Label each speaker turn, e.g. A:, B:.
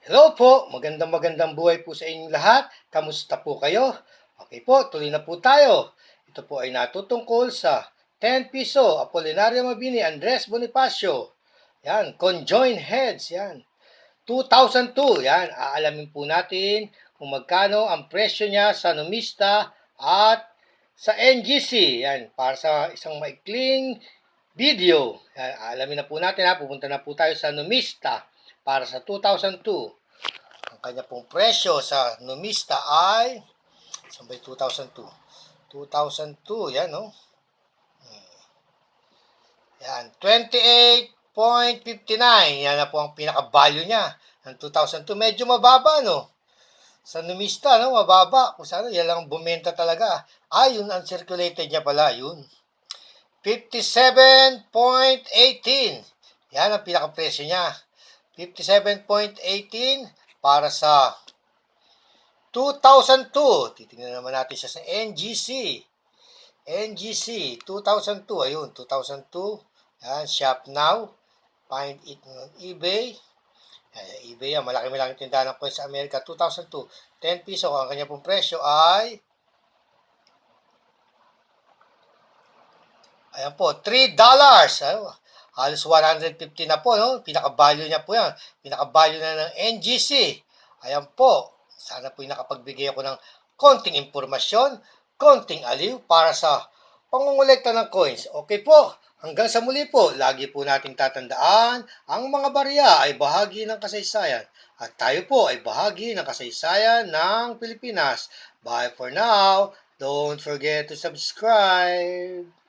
A: Hello po, magandang buhay po sa inyong lahat. Kamusta po kayo? Okay po, tuloy na po tayo. Ito po ay natutungkol sa 10 piso, Apolinario Mabini, Andres Bonifacio. Yan, conjoined heads, yan. 2002, yan, aalamin po natin kung magkano ang presyo niya sa Numista at sa NGC. Yan, para sa isang maikling video. Yan, aalamin na po natin ha, pupunta na po tayo sa Numista para sa 2002. Ang kanya pong presyo sa Numista ay, saan ba 2002? 2002, yan no? Yan, 28.59. Yan na po ang pinaka-value niya ng 2002. Medyo mababa, no? Sa Numista, no? Mababa. Kung sana, yan lang bumenta talaga. Yun ang circulated niya pala. Yun. 57.18. Yan ang pinaka-presyo niya. 57.18 para sa 2002. Titingnan naman natin siya sa NGC. NGC 2002. Ayun, 2002. Yan, shop now. Find it on eBay. Yan, eBay yan. Malaking tindahan ng coins sa Amerika. 2002. 10 piso. Ang kanya pong presyo ay, ayan po, $3. Halos 150 na po, no? Pinaka-value niya po yan. Pinaka-value na ng NGC. Ayan po. Sana po nakapagbigay ako ng konting impormasyon, konting aliw para sa pangungulekta ng coins. Okay po. Hanggang sa muli po, lagi po nating tatandaan, ang mga barya ay bahagi ng kasaysayan. At tayo po ay bahagi ng kasaysayan ng Pilipinas. Bye for now. Don't forget to subscribe.